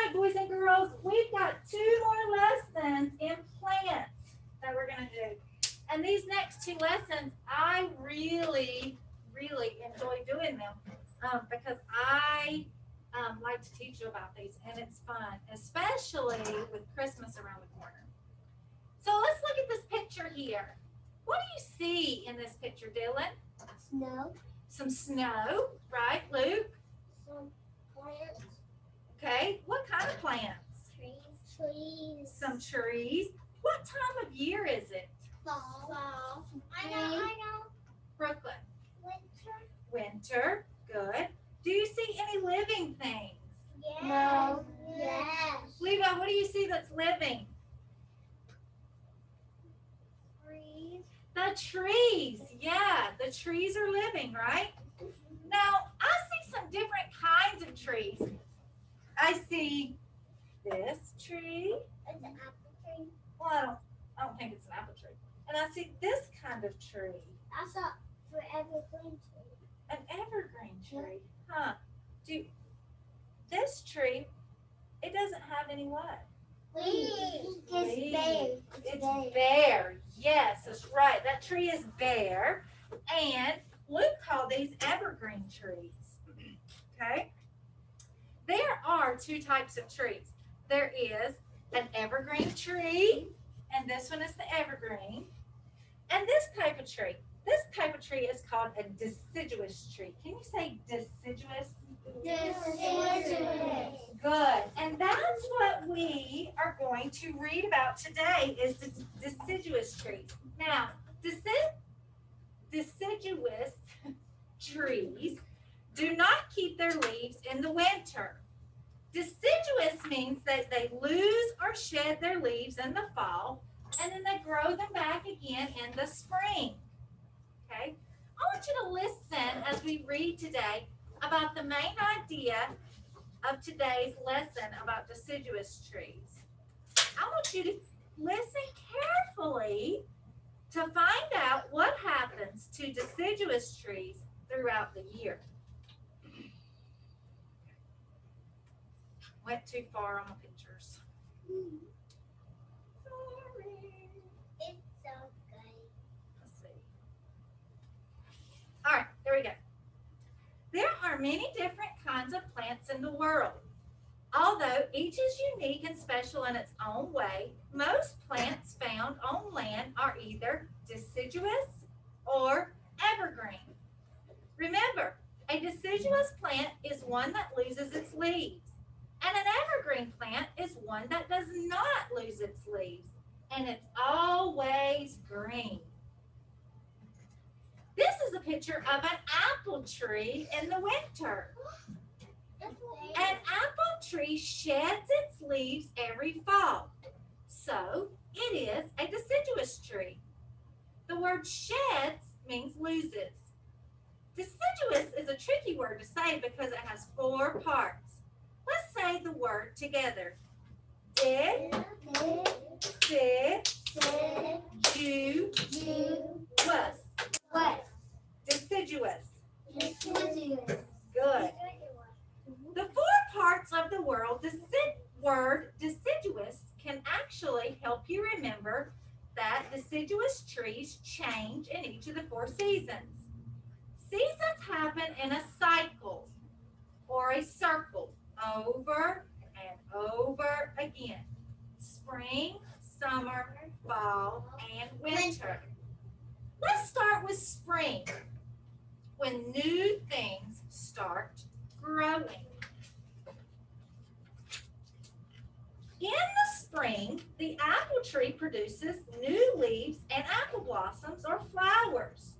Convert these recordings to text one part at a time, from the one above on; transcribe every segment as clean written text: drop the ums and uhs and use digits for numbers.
right, boys and girls, we've got 2 more lessons in plants that we're going to do. And these next 2 lessons, I really enjoy doing them because I like to teach you about these, and it's fun, especially with Christmas around the corner. So let's look at this picture here. What do you see in this picture, Dylan? Snow. Some snow, right, Luke? Some plants. Okay, what kind of plants? Trees. Some trees. What time of year is it? Fall. I know. Brooklyn. Winter. Winter. Good. Do you see any living things? Yes. No. Yes. Leva, what do you see that's living? Trees. The trees. Yeah, the trees are living, right? Now, I see some different kinds of trees. I see this tree. It's an apple tree. Well, I don't think it's an apple tree. And I see this kind of tree. I saw forever green tree. An evergreen tree. Huh. This tree, it doesn't have any what? Leaves. Leaves. Bare. It's bare. Yes, that's right. That tree is bare. And Luke called these evergreen trees. Okay? There are 2 types of trees. There is an evergreen tree, and this one is the evergreen. And this type of tree. This type of tree is called a deciduous tree. Can you say deciduous? Deciduous. Good. And that's what we are going to read about today is the deciduous trees. Now, deciduous trees do not keep their leaves in the winter. Deciduous means that they lose or shed their leaves in the fall, and then they grow them back again in the spring. Okay? I want you to listen as we read today about the main idea of today's lesson about deciduous trees. I want you to listen carefully to find out what happens to deciduous trees throughout the year. Went too far on the pictures. Sorry. It's okay. Let's see. All right, there we go. There are many different kinds of plants in the world. Although each is unique and special in its own way, most plants found on land are either deciduous or evergreen. Remember, a deciduous plant is one that loses its leaves, and an evergreen plant is one that does not lose its leaves, and it's always green. This is a picture of an apple tree in the winter. An apple tree sheds its leaves every fall, so it is a deciduous tree. The word sheds means loses. Deciduous is a tricky word to say because it has 4 parts. Let's say the word together. Deciduous. Good. The 4 parts of the word deciduous can actually help you remember that deciduous trees change in each of the 4 seasons. Seasons happen in a cycle or a circle over and over again. Spring, summer, fall, and winter. Let's start with spring, when new things start growing. In the spring, the apple tree produces new leaves and apple blossoms or flowers.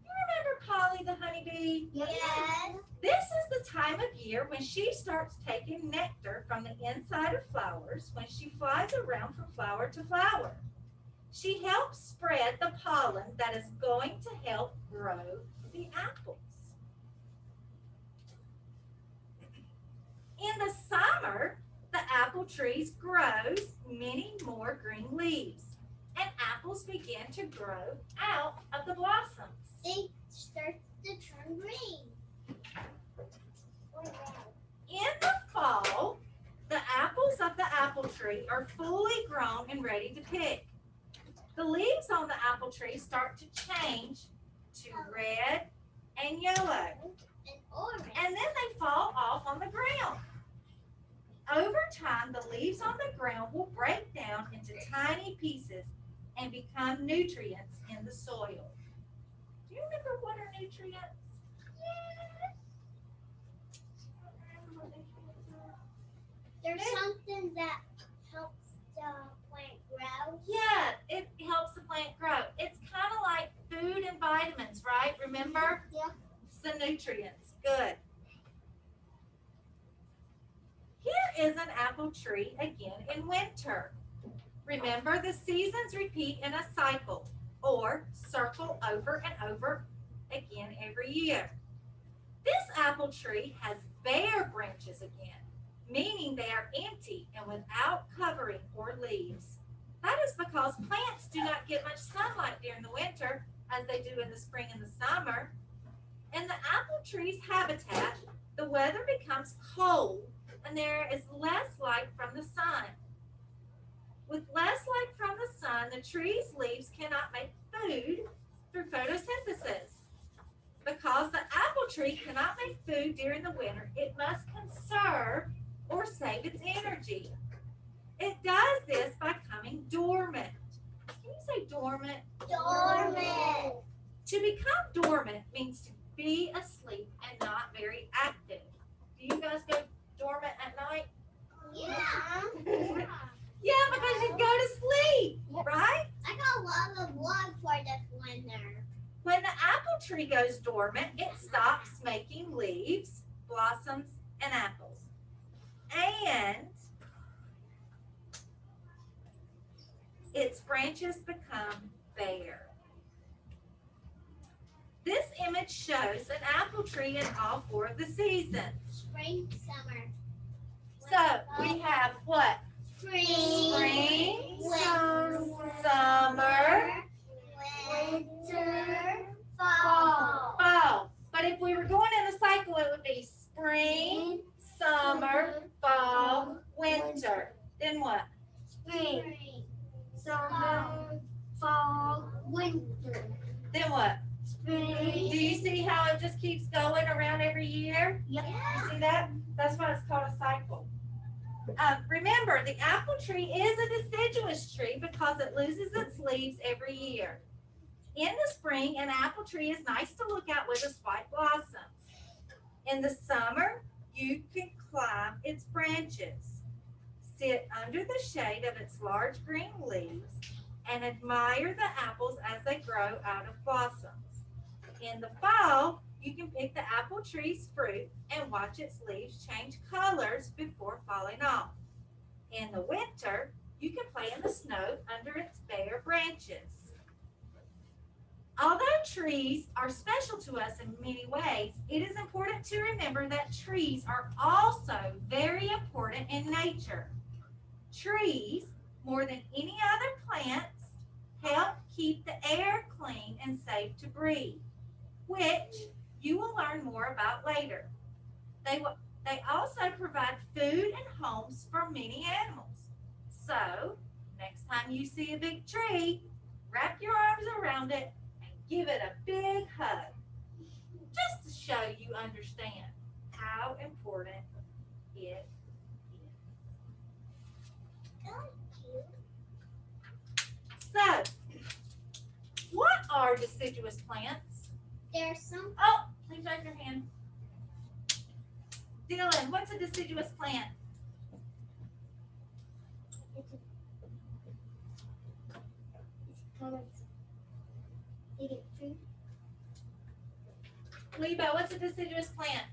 You remember Polly the honeybee? Yes. This is the time of year when she starts taking nectar from the inside of flowers when she flies around from flower to flower. She helps spread the pollen that is going to help grow the apples. In the summer, the apple tree grows many more green leaves, and apples begin to grow out of the blossoms. They start to turn green. In the fall, the apple tree are fully grown and ready to pick. The leaves on the apple tree start to change to red and yellow, And orange. and then they fall off on the ground. Over time, the leaves on the ground will break down into tiny pieces and become nutrients in the soil. Do you remember what are nutrients? There's something that helps the plant grow. Yeah, it helps the plant grow. It's kind of like food and vitamins, right? Remember? Yeah. It's the nutrients. Good. Here is an apple tree again in winter. Remember, the seasons repeat in a cycle or circle over and over again every year. This apple tree has bare branches again, meaning they are empty and without covering or leaves. That is because plants do not get much sunlight during the winter as they do in the spring and the summer. In the apple tree's habitat, the weather becomes cold and there is less light from the sun. With less light from the sun, the tree's leaves cannot make food through photosynthesis. Because the apple tree cannot make food during the winter, it must conserve or save its energy. It does this by coming dormant. Can you say dormant? Dormant. To become dormant means to be asleep and not very active. Do you guys go dormant at night? Yeah. Yeah, because you go to sleep, right? I got a lot of love for this winter. When the apple tree goes dormant, it stops making leaves, blossoms, and apples. And its branches become bare. This image shows an apple tree in all four of the seasons. Spring, summer. So we have what? Spring, Summer, winter, fall. fall. But if we were going in a cycle, it would be spring, summer, fall, winter. Then what? Spring, summer, fall, winter. Then what? Spring. Do you see how it just keeps going around every year? Yep. You see that? That's why it's called a cycle. Remember, the apple tree is a deciduous tree because it loses its leaves every year. In the spring, an apple tree is nice to look at with its white blossoms. In the summer, you can climb its branches, sit under the shade of its large green leaves, and admire the apples as they grow out of blossoms. In the fall, you can pick the apple tree's fruit and watch its leaves change colors before falling off. In the winter, you can play in the snow under its bare branches. Although trees are special to us in many ways, it is important to remember that trees are also very important in nature. Trees, more than any other plants, help keep the air clean and safe to breathe, which you will learn more about later. They also provide food and homes for many animals. So, next time you see a big tree, wrap your arms around it and give it a big hug, just to show you understand how important it is. So, what are deciduous plants? There's some. Oh, please raise your hand. Dylan, what's a deciduous plant? It's kind of big tree. Lebo, what's a deciduous plant?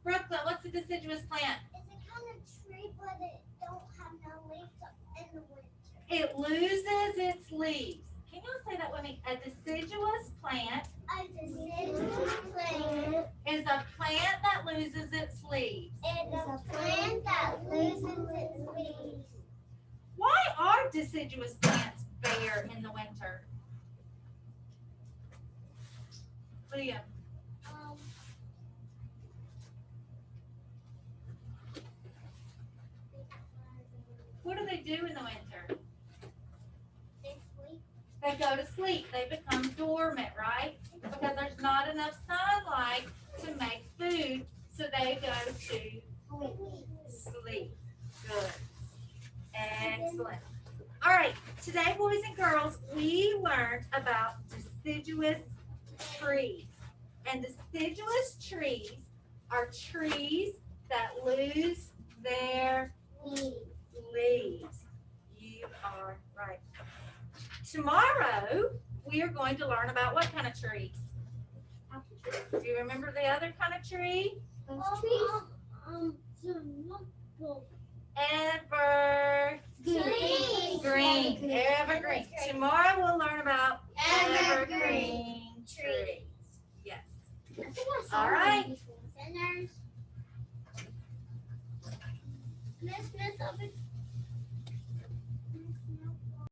Brooklyn, what's a deciduous plant? It's a kind of tree, but it don't have no leaves in the winter. It loses its leaves. Can you say that with me? A deciduous plant A deciduous plant is a plant that loses its leaves. is a plant that loses its leaves. Why are deciduous plants bare in the winter? Liam. do in the winter? This week. They go to sleep. They become dormant, right? Because there's not enough sunlight to make food, so they go to sleep. Good. Excellent. All right, today, boys and girls, we learned about deciduous trees. And deciduous trees are trees that lose their leaves. You are right. Tomorrow, we are going to learn about what kind of trees? Do you remember the other kind of tree? Evergreen. Evergreen. Tomorrow we'll learn about evergreen trees. Yes. All right. Miss,